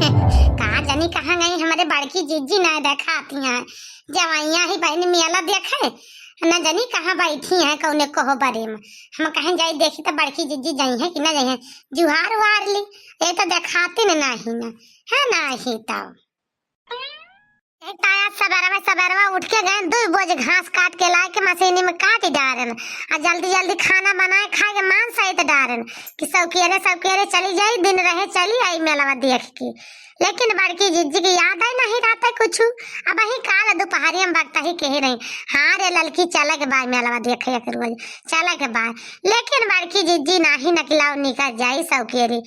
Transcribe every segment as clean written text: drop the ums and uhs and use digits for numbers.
कहाँ जानी कहाँ गई हमारे बड़की जीजी ना देखा आती हैं। जवाइयाँ ही बहन मेला देखे न जानी कहाँ बैठी है कौने कहो बारे में। हम कहीं जाई देखी तो बड़की जीजी जाई है कि ना जाई है। जुहार उहार ली ये तो दिखाते नहीं ना है नहीं तब सबरवा उठ के गए 2 बोझ घास काट के लाए के मशीनी में काट डालन और जल्दी जल्दी खाना बनाए खाए के मान सहित डालन कि सबकेरे चली जाई दिन रहे चली आई मेला देख के। लेकिन बड़की जीजी की याद आई नहीं रहता कुछ। अब ही काल दोपहरी हम वक्त ही कह रही हाँ रे लड़की चले के बाद मेला देखे के रोज चले के बाद। लेकिन बड़की जीजी नाही नकलाओ निकल जाई सबकेरे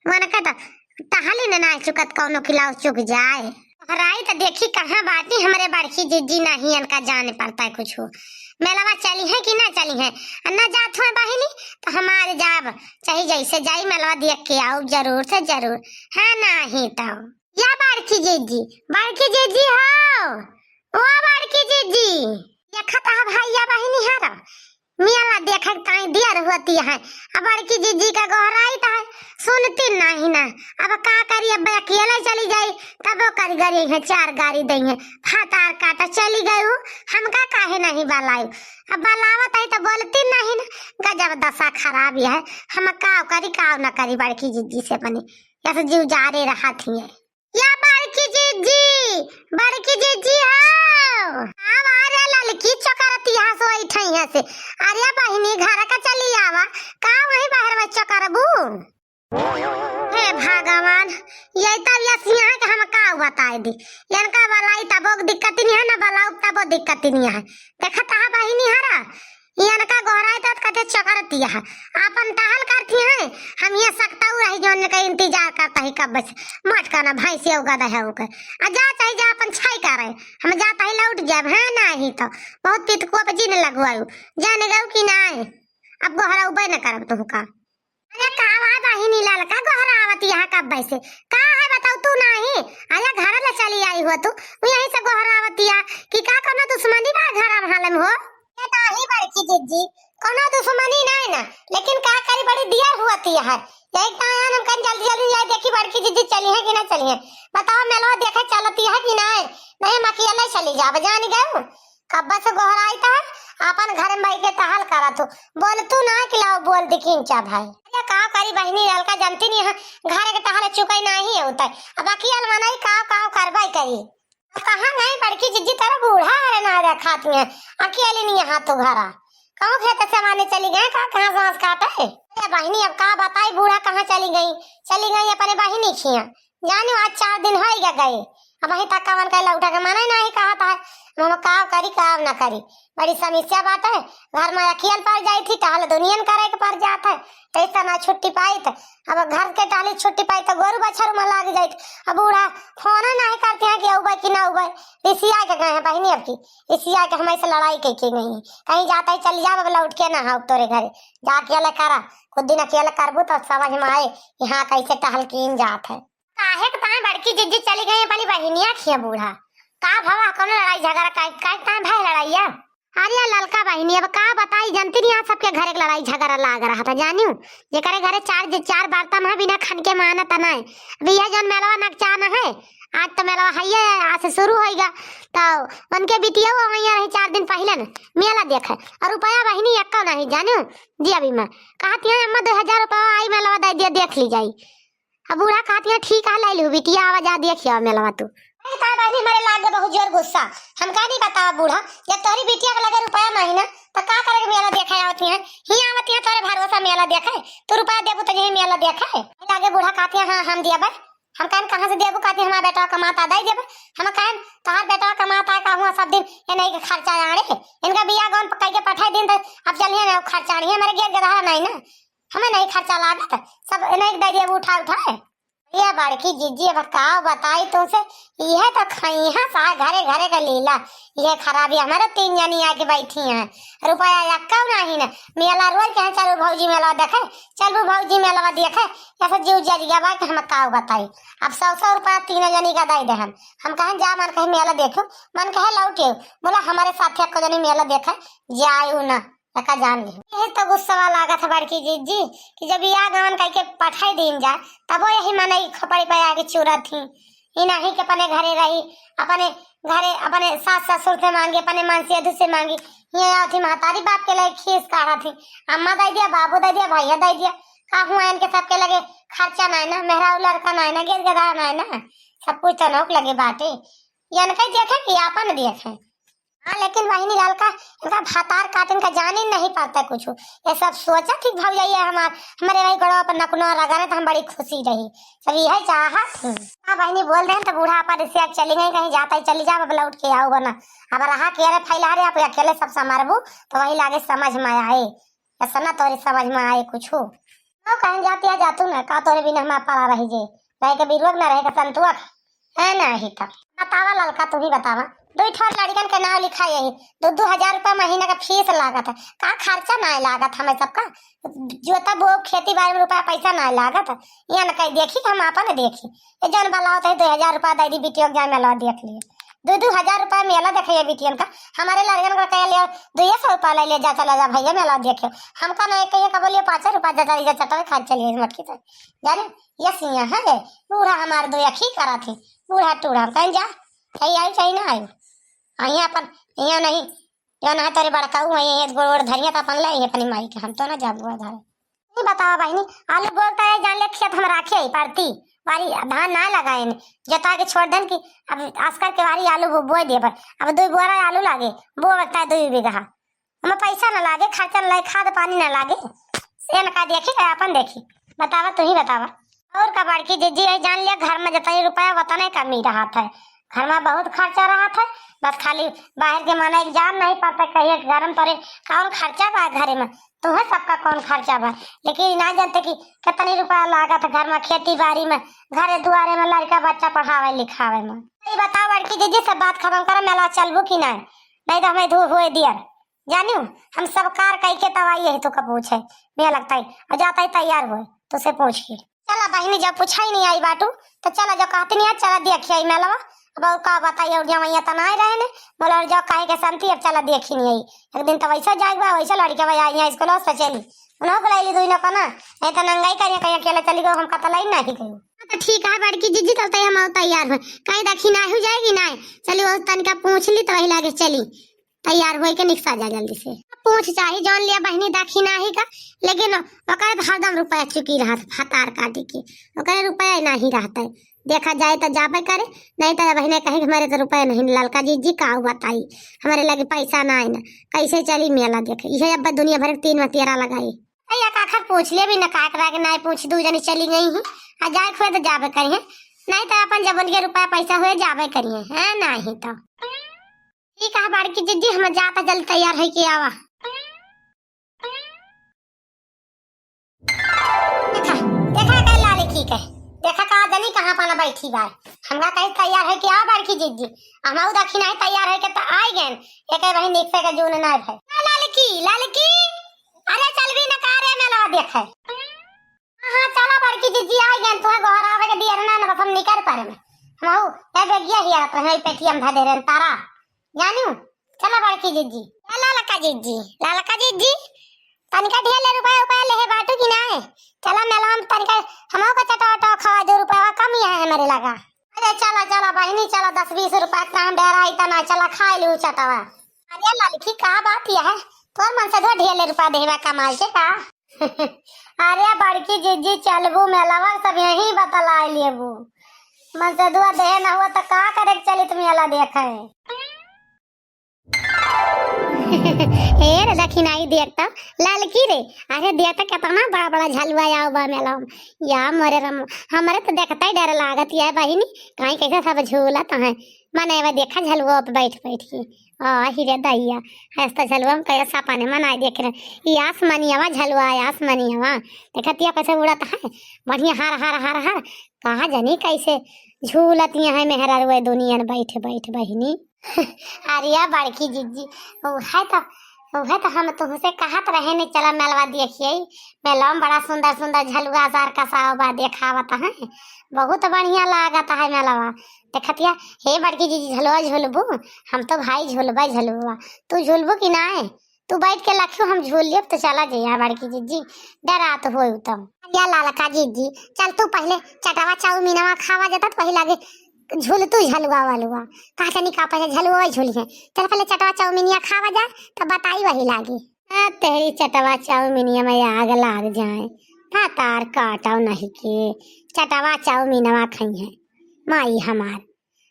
मन कहता टहली ना चुकत कौनो खिलाओ चुक जाए। हराई तो देखी कहाँ बाटी हमारे बड़की जीजी नहीं इनका जाने पड़ता है कुछ। मेलावा चली है कि ना चली है ना जात हो बहिनी तो हमारे जाब चाहे जैसे जाई मेलावा देख के आओ जरूर से जरूर है नहीं तो या बड़की जीजी हो ओ बड़की जीजी देखता है भैया बहिनी हरा मेला देख ताई देर होती है। अब बड़की जीजी का गहराई तो सुनती नहीं ना। अब का करी अब अकेले चली जाई तब कर गई है 4 गाड़ी देंगे फातार काटा चली गई हूँ हमका काहे नहीं बलायू। अब बलावत है तो बोलती नहीं ना। गजब दशा खराब है हम काव करी काव न करी बड़की जीजी से बनी ऐसे जीव जा रे रहा थी या बड़की जीजी हो अब अरे लड़की चकरती है सोई ठई है से अरे बहिनी घर का चली आवा का वही बाहर में चकरबू हे भगवान ये तब यसिया है कि हम का बताए दी इनका बलाई तब दिक्कत नहीं है ना बलाऊ तब दिक्कत नहीं है। देखता है बहिनी हरा इनका गहराई तक कते चकरती है अपन टहल करती है हम ये सकता रही जो का इंतजार करता है कब बस मटका ना भाई से गदा है ओकर आ जा चाहे जा अपन छाई करे हम जाता ही लौट जाब है नहीं तो बहुत पितको पे जीने लगवायू जाने गऊ कि नहीं अब गहरा उबे न करब तू का अरे का है बहिनी ललका गहरा आवत यहाँ कब से का है बताओ तू नहीं आया घर ले चली आई हो तू यहीं से गहरा आवत कि का कोनो दुश्मनी बा घर हालम हो ये नहीं बड़की जीजी कोनो दुश्मनी नहीं ना लेकिन का करी बड़ी दियर हुआती है एक टाइम हम कन जल्दी जल्दी जाए देखी बड़की जीजी चली है कि ना चली है बताओ मेलवा देखे चलती है कि नहीं हम अकेले चली जाब जान गए कब से गहराई था अपन घर में के टहल करत हो बोल तू ना खिलाओ बोल दिखीन चा भाई अरे का करी बहिनी ललका जानती नहीं है घर के टहल चुकाई नहीं होता अब अकेले मनाई का करवाई करी कहाँ नहीं बड़की जीजी तेरा बूढ़ा है ना रखाती है अकेले नहीं यहाँ तो घरा कहूँ खेत से माने चली गए कहाँ सांस काटा है अरे बहिनी अब का बताई बूढ़ा कहाँ चली गई अपने बहिनी खिया जानी आज 4 दिन हो गए अब वही तक कवन का लौटा के माना नहीं कहा था हम काव करी काव न करी बड़ी समस्या बात है घर में अकेले पड़ जाई थी टहल दुनियन करे के पड़ जाता है ऐसा ना छुट्टी पाई तो अब घर के टाली छुट्टी पाई तो गोरु बछर में लाग जाए अब बूढ़ा फोन नहीं करते हैं कि उबे कि ना उबे रिसिया के गए हैं बहनी अब की रिसिया के हमारे से लड़ाई के गई कहीं जाता ही चल जा लौट के ना हो तोरे घर जा अकेले करा कुछ दिन अकेले करबू तो समझ में आए यहाँ कैसे टहल कीन जात है काहे के बड़की जीजी चली गई अपनी बहनिया खिया बूढ़ा का भवा कोनो लड़ाई झगड़ा का भाई लड़ाइया अरे ललका बहनी अब का बताई जानती नहीं यहाँ सबके घर एक लड़ाई झगड़ा लाग रहा था जानियो ये करे घरे 4 बारता में बिना खन के मानत ना अभी यह जन मेलवा नक चाना है आज तो मेलवा है आज से शुरू होएगा तो उनके बिटिया वहीं रही 4 दिन पहले न मेला देखे और रुपया बहनी एक्का नहीं जानियो जी अभी मैं कहती है अम्मा 2000 रुपया आई मेलवा दे दिया देख ली जाई अब बूढ़ा कहती है ठीक है ले लू बिटिया आवाज आ देखियो मेलवा तू बहनी मेरे लागे बहुत जोर गुस्सा हम का नहीं बतावा बूढ़ा जब तोरी बिटिया के लगे रुपया महीना तो का करे मेला देखे आवती है ही आवती है तोरे भरोसा मेला देखे तो रुपया देबू तो यही मेला देखे लागे बूढ़ा कहती है हाँ हम दिया हम कहन कहाँ से देबू कहती हमारा बेटा कमाता दे देबे हम कहन तोहार बेटा कमाता है कहूँ सब दिन ये नहीं खर्चा आड़े इनका बिया गौन पकाई के पठाई दिन तो अब चलिए ना खर्चा आड़ी है मेरे गेट गधा नहीं ना हमें नहीं खर्चा लागत सब नहीं दे दिए उठा ये बड़की जीजी अब का बताई तुमसे यह तो खैहा सा घरे का लीला ये खराबी हमारे 3 जनी आके बैठी हैं रुपया यक्का नहीं ना मेला रोज कहे चलो भौजी मेला देखे चलो भौजी मेला देखे ऐसा जीव जरिया बा कि हम का बताई अब 100 रुपया 3 जनी का दे हम कहें जा मन कहे मेला देखो मन कहे लौटे बोला हमारे साथ को जनी मेला देखे जायू ना का जान ली। यही तो गुस्सा लागत है बड़की जीजी कि जब या गावन कह के पठाई दिन जाए तब यही मने खपड़ी पे आगे चूरा थी ही नहीं के अपने घरे रही, अपने घरे अपने सास ससुर से मांगी, अपने मानसी अधु से मांगी, यहाँ थी महतारी बाप के लगे खीस काढ़ा थी, अम्मा दे दिया, बाबू दे दिया, भैया दे दिया, काहू इनके सबके लगे खर्चा नहीं ना, मेहरा लड़का नहीं ना, गिर गधा नहीं ना, सब कुछ तो नौक लगे बाटे, ये इनका देखे कि आपन देखे। हाँ लेकिन वही लाल का इनका भातार काटन का जान ही नहीं पाता कुछ, ये सब सोचा ठीक भाव जाइए हमारे वही गड़वा पर नकनो रगाने तो हम बड़ी खुशी रही, सब यही चाहत। हाँ बहनी बोल रहे हैं तो बूढ़ा पर इसे चली गई कहीं जाता ही चली जा, लौट के आओ ना, अब रहा के अरे फैला रहे आप अकेले सब संभारबू तो वही लागे समझ में आए, ऐसा ना तोरे समझ में आए कुछ हो कहीं जाती है जातू ना का तोरे बिना हमारा पड़ा रही जे रहे के बिरुआ ना रहे का संतुआ है ना ही तक। बतावा ललका तू ही बतावा, दो ठोर लड़कन के नाम लिखा यही 2-2 हजार रुपया महीना का फीस लागत है, का खर्चा नहीं लागत हमें सबका, जोता बो खेती बाड़ी में रुपया पैसा नहीं लागत, यहाँ न कहीं देखी हम आपा ने देखी ये जन वाला होता है 2 हजार रुपया दे दी बिटियों जाए मेला देख लिए, 2-2 हजार रुपया मेला देखे बिटियन का, हमारे लड़कन को कह लिया 200 रुपया ले जा चला जा भैया मेला देखे, हमका नहीं कहिए का बोलिए 5 रुपया जा चटा खा चलिए मटकी से जाने यस यहाँ है बूढ़ा हमारे 2 अखी करा थी, बूढ़ा टूढ़ा कहीं जा कहीं आई चाहिए ना आई यहाँ अपन यहाँ नहीं यहाँ ना तेरे बड़का हुआ ये गोड़ धरिया तो अपन लाई अपनी माई के, हम तो ना जाबू धरे नहीं। बतावा बहनी आलू बोलता है जान ले खेत हम राखे ही पड़ती वारी धान ना लगाए जता के छोड़ देन की, अब आजकल के वारी आलू बो दे पर अब 2 बोरा आलू लागे बो लगता है 2 बीघा, हमें पैसा ना लागे खर्चा ना लागे खाद पानी ना लागे से न का देखी का अपन देखी। बतावा तू ही बतावा और का बड़की जीजी जान लिया घर में जता रुपया वतने कमी रहा था, घर में बहुत खर्चा रहा था, बस खाली बाहर के माना एग्जाम नहीं पाता कहिए गरम तोरे कौन खर्चा बा घर में तुम्हें सबका कौन खर्चा बा, लेकिन ना जानते कि कितनी रुपया लागत घर में खेती बाड़ी में घरे दुआरे में लड़का बच्चा पढ़ावे लिखावे में। ये बताओ बड़की दीदी सब बात खत्म कर मेला चलबू की नहीं तो हमें धूप हुए दियर जानू हम सब कार कह के तब आई है तो कब पूछे मैं लगता है और जाता ही तैयार हुए तो से पूछ के चला बहनी जब पूछा ही नहीं आई बाटू तो चला जो कहती नहीं चला देखिए मेलवा अब का बताइए और जब तो ना रहे ने बोला और जब कहे के शांति अब चला देखी नहीं आई एक दिन तो वैसा जाएगा वैसा लड़के भाई आई स्कूल से चली उन्होंने बुलाई दुई का ना नहीं तो नंगाई करिए कहीं अकेले चली गई हम कतलाई नहीं गई तो ठीक है बड़की जीजी चलते हम तैयार हो कहीं देखी ना हो जाएगी ना चली वो तनिका पूछ ली तो वही लागे चली तैयार हो के निकसा जा जल्दी से पूछ चाहिए जान लिया बहनी दाखी नाही का, लेकिन ओकर हरदम रुपया चुकी रहा फतार काटी के ओकर रुपया नहीं रहता है, देखा जाए तो जाबे करे नहीं तो बहने कहे हमारे तो रुपया नहीं ललका जीजी का बताई हमारे लगे पैसा ना ना कैसे चली मेला देखे ये अब दुनिया भर 3 में 13 लगाई या काखर पूछ ले भी न का के नहीं पूछ 2 जनी चली गई हूँ आ जाए खुए तो जाबे करिए नहीं तो अपन जब उनके रुपया पैसा हुए जाबे करिए है नहीं तो ठीक है बड़की जीजी हम जाता जल्दी तैयार है कि आवा देखा देखा कह लाली की कह देखा कहा जनी कहां पाना बैठी बार हमरा कहे तैयार है कि आ बड़की जीजी हम दखी नहीं तैयार है के तो आई गए एक वही निकसे का जून ना है लालकी अरे चल भी न कारे में लवा देखे हां चला बड़की जीजी आई गए तो घर आवे के दियर ना बस हम निकल पारे में हम ए बेगिया ही आ रहे पेटीएम धा दे रहे तारा जानू चला बड़की जीजी लालका जीजी तनिका ढेर रुपया ले बाटू की ना चला मेला हम तनिका हमो को चटा खवा 2 रुपया कमी है हमारे लगा अरे चला बहनी चला 10-20 रुपया का हम डेरा इतना चला खा लू चटावा अरे लड़की का बात यह है तोर मन से दो ढेर रुपया देवा कमाल के का अरे बड़की जीजी चलबू मेलावा सब यही बतला लेबू मन से दुआ दे ना हुआ तो का करे चली तुम मेला देखे रे देखी नहीं देखता ललकी रे अरे देखता कितना बड़ा बड़ा झलुआ आया बा मेला या मरे हमारे तो देखता ही डर लागत है बहिनी कहीं कैसे सब झूला तो है मने वे देखा झलुआ पे बैठ के हीरे दैया हंसता झलुआ में कैसा पाने मना देख रहे ये आसमानियावा झलुआ आसमानियावा देखतिया कैसे उड़ता है बढ़िया हर कहा जानी कैसे झूलती है मेहरा रुए दुनिया में बैठ बहिनी अरिया बड़की जीजी है तो हम तुमसे कहत रहे नहीं चला मेलवा देखिए मेला में बड़ा सुंदर सुंदर झलुआ जार का सावा देखावत है बहुत बढ़िया लागत है मेलवा देखतिया हे बड़की जीजी झलुआ झूलबू हम तो भाई झूलबा तू झूलबू कि ना तू बैठ के लखियो हम झूल लियो तो चला जइया बड़की जीजी डरा तो होई तुम या लालका जीजी चल तू पहले चटावा चाउमीनवा खावा जाता तो पहले आगे झूल तू झलुआ वालुआ कहा तनी का पहले झलुआ झूली है चल पहले चटावा चाउमीनिया खावा जा तब बताई वही लागी तेरी चटावा चाउमीनिया में आग लाग जाए तार काटाओ नहीं के चटावा चाउमीनवा खाई है माई हमार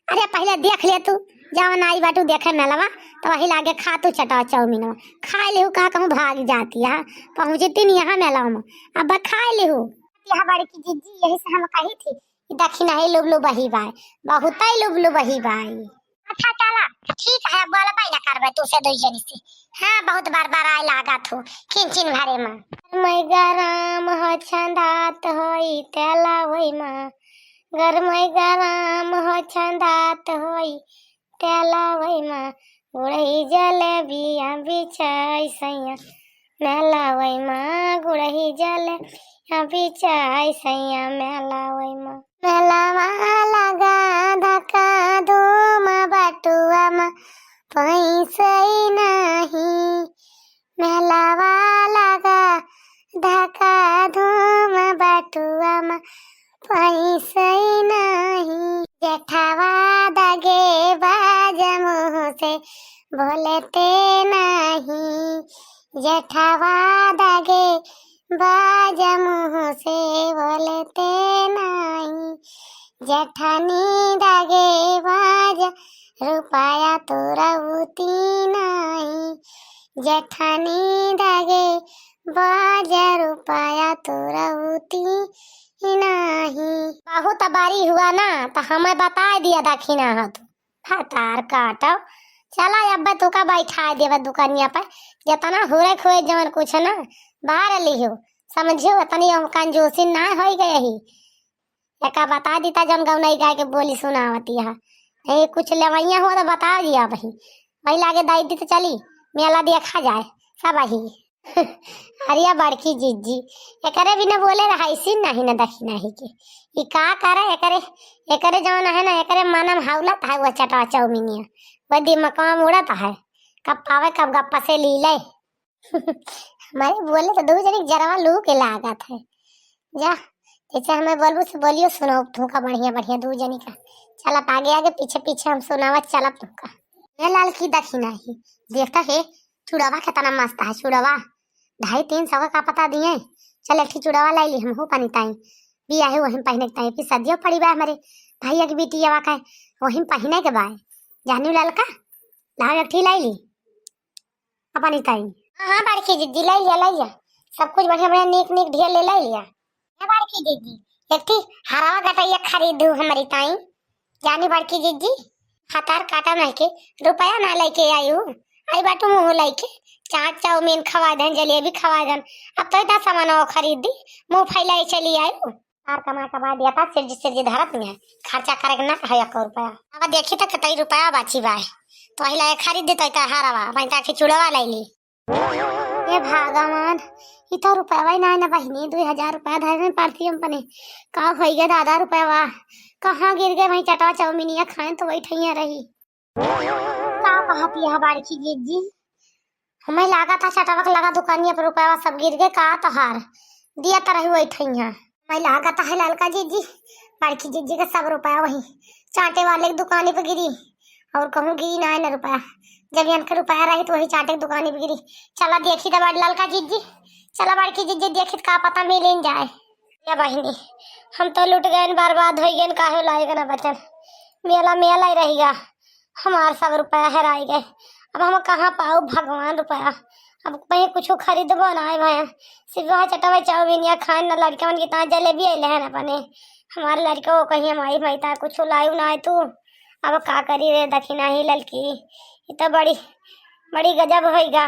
अरे पहले देख ले तू जवन आई बाटू देखे मेलवा तो वही लागे खा तू चटावा चाउमीनवा खा ले कहा कहूँ भाग जाती है पहुँचती नहीं यहाँ मेला में अब खा ले यहाँ बड़की जीजी यही से हम कही थी दक्षिण ही लुबलु बही बाई बहुत ही लुबलु बही बाई अच्छा चला ठीक है बोल बाई ना करबे तू से दो जनी से हां बहुत बार आए लागत हो किंचिन भरे में मैं गरम हो छंदात होई तेला होई मां गरमई गरम हो छंदात होई तेला होई मां गुड़ही जलेबिया बिछाई सैया मेला होई मां गुड़ही जले बिछाई सैया मेला होई मां मेला लगा धक्का धूम बटुआ में पैसा नहीं मेलावा लगा धक्का धूम बटुआ में पैसा नहीं जेठावा दगे बाज मुँह से बोलते नहीं जेठावा दगे बाज मुँह से बोलते नहीं जेठानी दागे बाज रुपया तो रउती नहीं जेठानी दागे बाज रुपया तो रउती नहीं बहुत बारी हुआ ना तो हमें बता दिया दक्षिणा हो तो फतार काटो चला अब तू का बैठा देव दुकानिया पर जितना हुए खोए जवन कुछ ना बाहर लियो समझियो तनी हम कंजूसी ना हो गए ही एका बता दीता जन गौनई गाय के बोली सुनावती है ये कुछ लेवैया हो तो बता दिया भाई वही लागे दाई दी तो चली मेला देखा जाए सब ही अरिया बड़की जीजी एकरे भी न बोले रहा इसी नहीं न दखी नहीं के ये का करे एकरे जवन है ना एकरे मनम हाउलत है वो चटवा चाउमीनिया वो दिमाग में उड़ता है कब पावे कब गप्पा से ली ले हमारे बोले तो दो जनी जरवा लू के लागत है जा जैसे हमें बोलबू से बोलियो सुनो तुमका बढ़िया दो जनी का चलत आगे पीछे पीछे हम सुनावत चलत तुमका ये लाल की दक्षिणा ही देखता है चुड़ावा कितना मस्त है चुड़ावा 250-300 का पता दिए चल एक चुड़ावा लाई ली हम हो पानी ताई भी आहे वही पहने के ताई फिर सदियों पड़ी बा हमारे भैया की बेटी आवा का वही पहने के बा जानू लाल का लाल एक लाई ली अपनी ताई हाँ बड़की जीजी लाई लिया सब कुछ बढ़िया नीक ढेर ले लाई लिया बड़की जीजी एक हरावा गटैया खरीदू हमारी ताई जानी बड़की जीजी हतार काटा नहीं के रुपया ना लेके आयु आई बाटू मुँह लेके चाट चाउमीन खवा दन जलेबी खवा दन अब तो इतना सामान खरीद दी मुँह फैलाई चली आयु तार कमा दिया था सिरजी धरत में खर्चा करे ना कहा 1 रुपया अब देखी तो कतई रुपया बाची बाय तो वही लाए खरीद दी तो हरावा वही ताकि चुड़वा लाई ली ये भगवान इतना रुपया ना ना बहनी 2000 रुपया धरने पड़ती हम पने का हो गया दादा रुपया कहाँ गिर गए वही चटवा चाउमीनिया खाए तो वही ठैया रही का कहती है बड़की जीजी हमें लगा था चटवा लगा दुकानिया पर रुपया सब गिर गए का तो हार दिया तो रही वही ठैया हमें लगा था है लालका जीजी बड़की जीजी का सब रुपया वही चाटे वाले की दुकानी पे गिरी और कहूँ गिरी ना ना रुपया जब यहाँ का रुपया रही तो वही चाटे की दुकानी पे गिरी चला देखी तो बड़ लालका जीजी चला बड़की जीजी देखी का पता मिल जाए या बहनी हम तो लुट गए बर्बाद हो गए काहे लाएगा ना बचन मेला ही रहेगा हमारे सब रुपया हेराई गए अब हम कहाँ पाओ भगवान रुपया अब कहीं कुछ खरीदबो ना भाई सिर्फ वहाँ चटवा चाउमीनिया खाए ना लड़का की तना जलेबी अल है ना अपने हमारे लड़का को कहीं हमारी मैता कुछ लायू ना तू अब का करी रे दक्षिणा ही लड़की ये तो बड़ी गजब होगा।